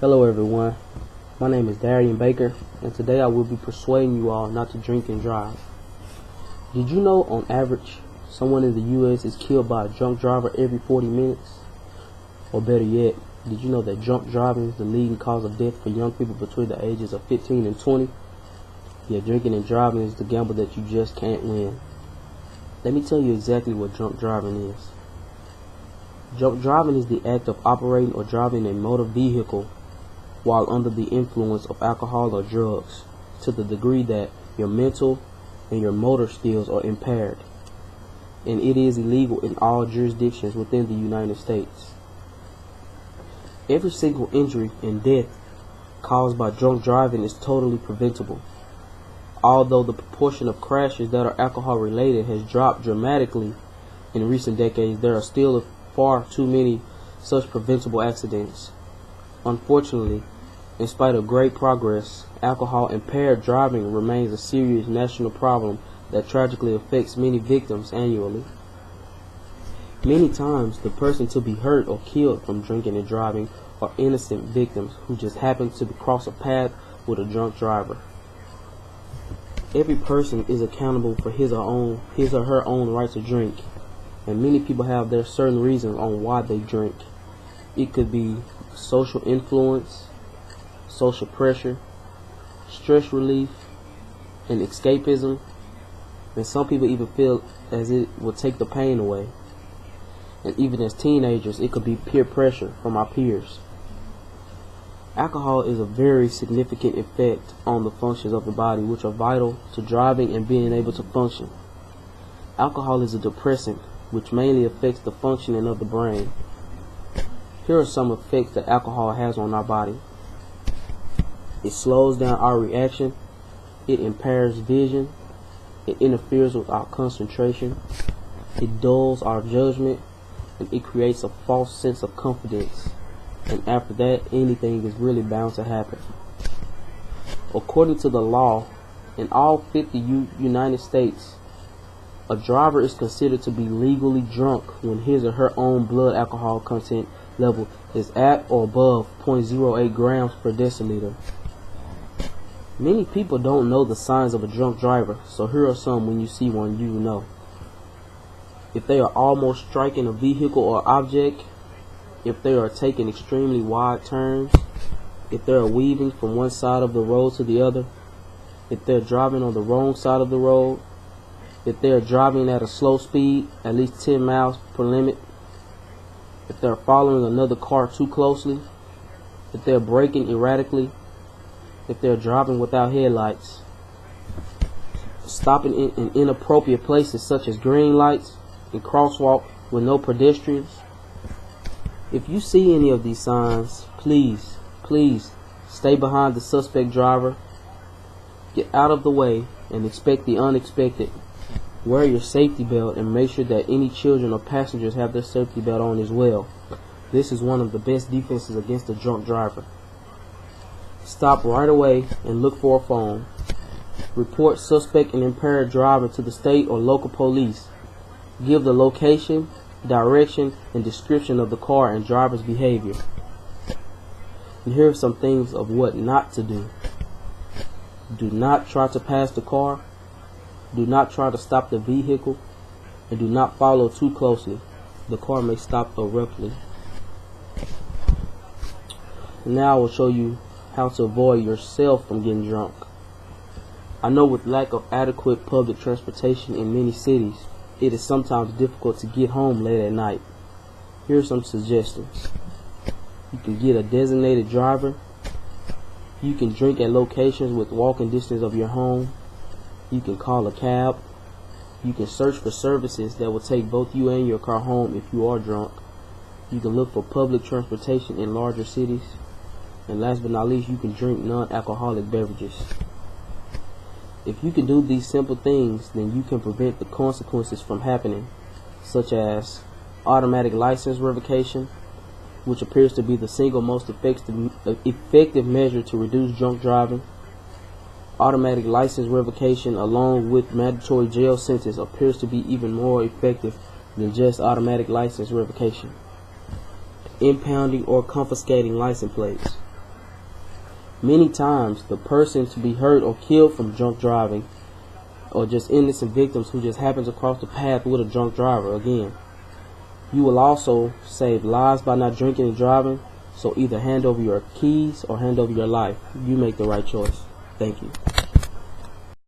Hello everyone, my name is Darian Baker, and today I will be persuading you all not to drink and drive. Did you know on average, someone in the U.S. is killed by a drunk driver every 40 minutes? Or better yet, did you know that drunk driving is the leading cause of death for young people between the ages of 15 and 20? Yeah, drinking and driving is the gamble that you just can't win. Let me tell you exactly what drunk driving is. Drunk driving is the act of operating or driving a motor vehicle while under the influence of alcohol or drugs, to the degree that your mental and your motor skills are impaired, and it is illegal in all jurisdictions within the United States. Every single injury and death caused by drunk driving is totally preventable. Although the proportion of crashes that are alcohol related has dropped dramatically in recent decades, there are still far too many such preventable accidents. Unfortunately, in spite of great progress, alcohol-impaired driving remains a serious national problem that tragically affects many victims annually. Many times, the person to be hurt or killed from drinking and driving are innocent victims who just happen to cross a path with a drunk driver. Every person is accountable for his or her own right to drink, and many people have their certain reasons on why they drink. It could be social influence, social pressure, stress relief, and escapism, and some people even feel as it will take the pain away. And even as teenagers, it could be peer pressure from our peers. Alcohol is a very significant effect on the functions of the body, which are vital to driving and being able to function. Alcohol is a depressant, which mainly affects the functioning of the brain. Here are some effects that alcohol has on our body. It slows down our reaction, it impairs vision, it interferes with our concentration, it dulls our judgment, and it creates a false sense of confidence. And after that, anything is really bound to happen. According to the law, in all 50 United States, a driver is considered to be legally drunk when his or her own blood alcohol content level is at or above 0.08 grams per deciliter. Many people don't know the signs of a drunk driver, so here are some when you see one you know. If they are almost striking a vehicle or object, if they are taking extremely wide turns, if they are weaving from one side of the road to the other, if they're driving on the wrong side of the road, if they are driving at a slow speed, at least 10 miles per limit, if they're following another car too closely, if they're braking erratically, if they're driving without headlights, stopping in inappropriate places such as green lights and crosswalk with no pedestrians. If you see any of these signs, please stay behind the suspect driver, get out of the way, and expect the unexpected. Wear your safety belt and make sure that any children or passengers have their safety belt on as well. This is one of the best defenses against a drunk driver. Stop right away and look for a phone. Report suspect and impaired driver to the state or local police. Give the location, direction, and description of the car and driver's behavior. And here are some things of what not to do. Do not try to pass the car. Do not try to stop the vehicle, and do not follow too closely. The car may stop abruptly. Now I will show you how to avoid yourself from getting drunk. I know with lack of adequate public transportation in many cities, it is sometimes difficult to get home late at night. Here are some suggestions. You can get a designated driver. You can drink at locations with walking distance of your home. You can call a cab. You can search for services that will take both you and your car home if you are drunk. You can look for public transportation in larger cities. And last but not least, you can drink non-alcoholic beverages. If you can do these simple things, then you can prevent the consequences from happening, such as automatic license revocation, which appears to be the single most effective measure to reduce drunk driving. Automatic license revocation along with mandatory jail sentence appears to be even more effective than just automatic license revocation. Impounding or confiscating license plates. Many times, the person to be hurt or killed from drunk driving, or just innocent victims who just happens across the path with a drunk driver. Again, you will also save lives by not drinking and driving. So either hand over your keys or hand over your life. You make the right choice. Thank you.